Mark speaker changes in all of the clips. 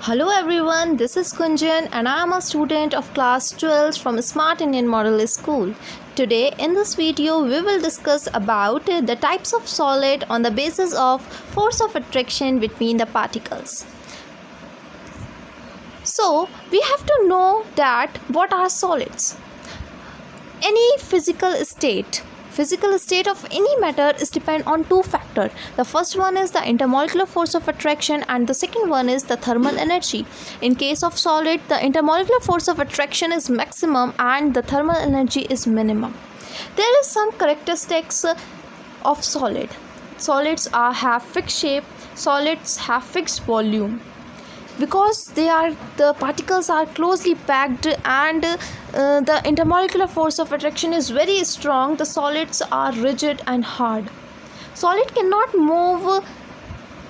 Speaker 1: Hello everyone, this is Kunjan and I am a student of class 12 from Smart Indian Model School. Today in this video we will discuss about the types of solid on the basis of force of attraction between the particles. So we have to know that what are solids. Any physical state of any matter is depend on two factors. The first one is the intermolecular force of attraction and the second one is the thermal energy. In case of solid, the intermolecular force of attraction is maximum and the thermal energy is minimum. There is some characteristics of solid. Solids have fixed shape, solids have fixed volume. Because the particles are closely packed and the intermolecular force of attraction is very strong, the solids are rigid and hard. Solid cannot move,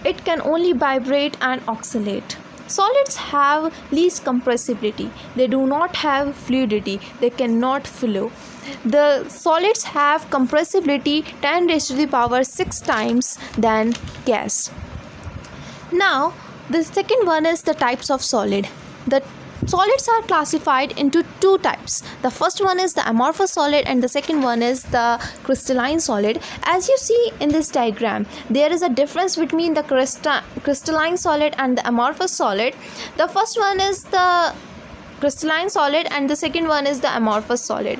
Speaker 1: it can only vibrate and oscillate. Solids have least compressibility, they do not have fluidity, they cannot flow. The solids have compressibility 10 raised to the power 6 times than gas. Now the second one is the types of solid. The solids are classified into two types. The first one is the amorphous solid and the second one is the crystalline solid. As you see in this diagram, there is a difference between the crystalline solid and the amorphous solid. The first one is the crystalline solid and the second one is the amorphous solid.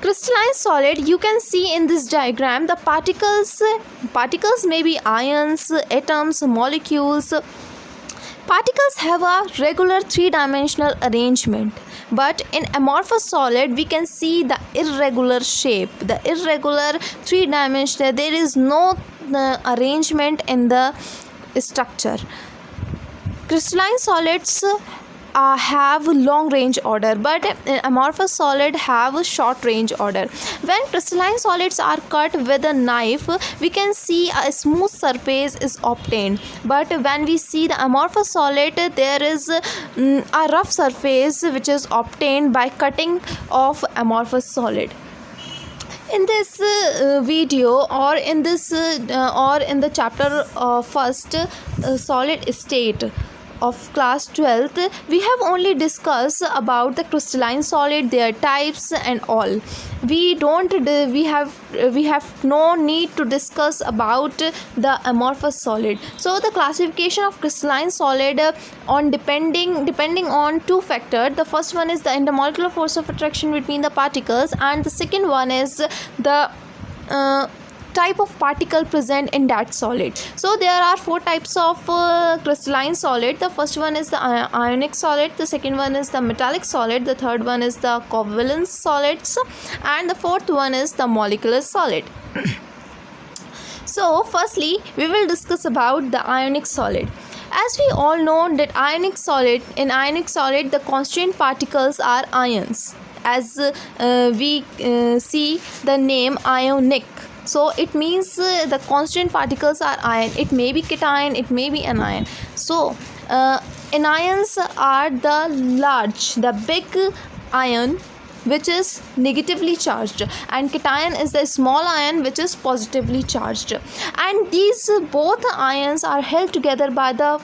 Speaker 1: Crystalline solid, you can see in this diagram the particles may be ions, atoms, molecules. Particles have a regular three-dimensional arrangement, but in amorphous solid we can see the irregular shape, the irregular three-dimensional. There is no arrangement in the structure. Crystalline solids have long range order, but amorphous solid have a short range order. When crystalline solids are cut with a knife, we can see a smooth surface is obtained, but when we see the amorphous solid, there is a rough surface which is obtained by cutting of amorphous solid. In this video or in the chapter first solid state of class 12th, we have only discussed about the crystalline solid, their types and all. We have no need to discuss about the amorphous solid. So the classification of crystalline solid on depending on two factors. The first one is the intermolecular force of attraction between the particles and the second one is the type of particle present in that solid. So there are four types of crystalline solid. The first one is the ionic solid, the second one is the metallic solid, the third one is the covalent solids, and the fourth one is the molecular solid. So firstly we will discuss about the ionic solid. As we all know that in ionic solid the constituent particles are ions. As we see the name ionic, so it means the constituent particles are ion. It may be cation, it may be anion. So anions are the big ion which is negatively charged, and cation is the small ion which is positively charged, and these both ions are held together by the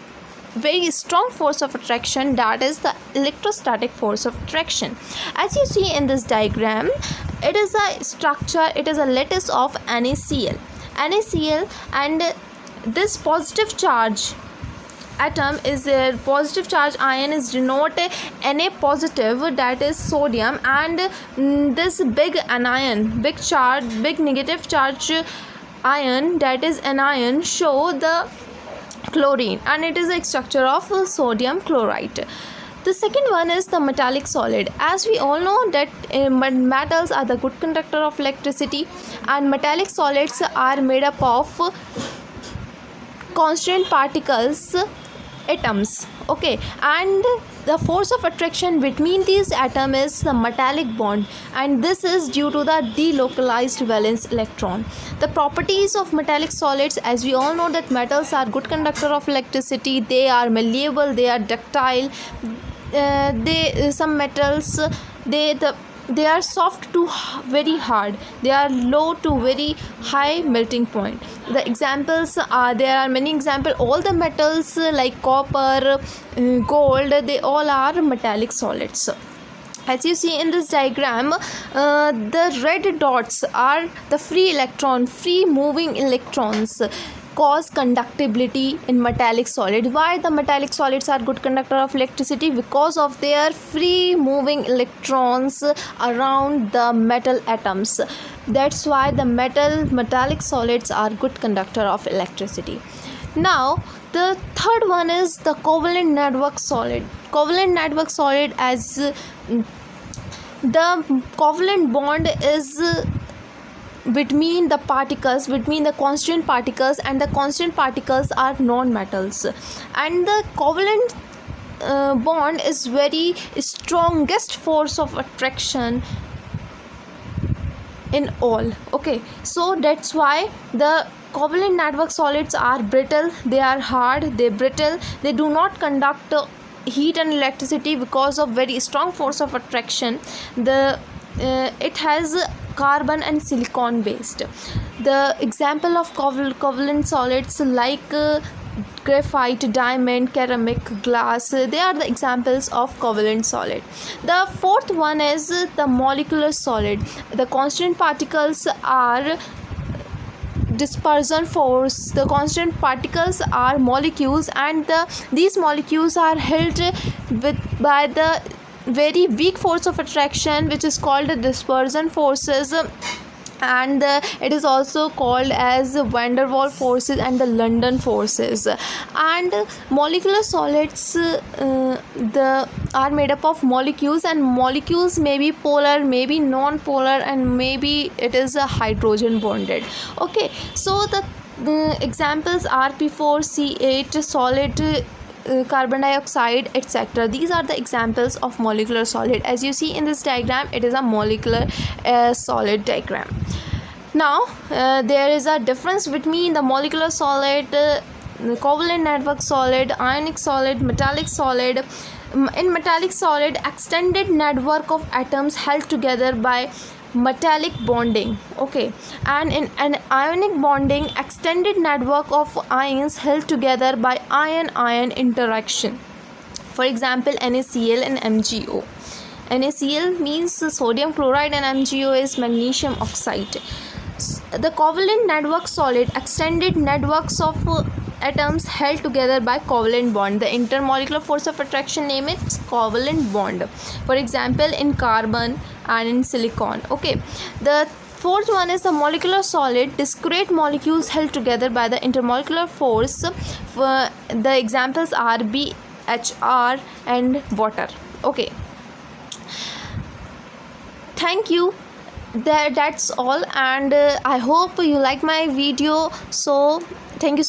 Speaker 1: very strong force of attraction, that is the electrostatic force of attraction. As you see in this diagram, it is a structure, it is a lattice of NaCl, and this positive charge atom is a positive charge ion is denote Na positive, that is sodium, and this big negative charge ion, that is anion, show the chlorine, and it is a structure of sodium chloride. The second one is the metallic solid. As we all know that metals are the good conductor of electricity, and metallic solids are made up of constituent particles, atoms, okay, and the force of attraction between these atoms is the metallic bond, and this is due to the delocalized valence electron. The properties of metallic solids, as we all know that metals are good conductor of electricity, they are malleable, they are ductile, some metals the they are soft to very hard, they are low to very high melting point. The examples are, there are many examples. All the metals like copper, gold, they all are metallic solids. As you see in this diagram, the red dots are the free moving electrons cause conductibility in metallic solid. Why the metallic solids are good conductor of electricity? Because of their free moving electrons around the metal atoms. That's why the metallic solids are good conductor of electricity. Now the third one is the covalent network solid. Covalent network solid, as the covalent bond is between the particles, between the constant particles, and the constant particles are non-metals, and the covalent bond is very strongest force of attraction in all. Okay, so that's why the covalent network solids are brittle, they are hard, they brittle, they do not conduct heat and electricity because of very strong force of attraction. It has carbon and silicon based. The example of covalent solids like graphite, diamond, ceramic, glass, they are the examples of covalent solid. The fourth one is the molecular solid. The constant particles are dispersion force. The constant particles are molecules, and these molecules are held by the very weak force of attraction, which is called the dispersion forces, and it is also called as van der Waals forces and the London forces. And molecular solids are made up of molecules, and molecules may be polar, may be non-polar, and maybe it is a hydrogen bonded. Okay, so the examples are P4C8 solid, carbon dioxide, etc. These are the examples of molecular solid. As you see in this diagram, it is a molecular solid diagram. Now there is a difference between the molecular solid, covalent network solid, ionic solid, metallic solid. In metallic solid, extended network of atoms held together by metallic bonding. Okay, and in an ionic bonding, extended network of ions held together by ion-ion interaction. For example, NaCl and MgO. NaCl means sodium chloride and MgO is magnesium oxide. The covalent network solid, extended networks of atoms held together by covalent bond. The intermolecular force of attraction, name it covalent bond. For example, in carbon and in silicon. Okay, the fourth one is the molecular solid, discrete molecules held together by the intermolecular force. The examples are BHR and water. Okay, thank you. That's all, and I hope you like my video. So thank you.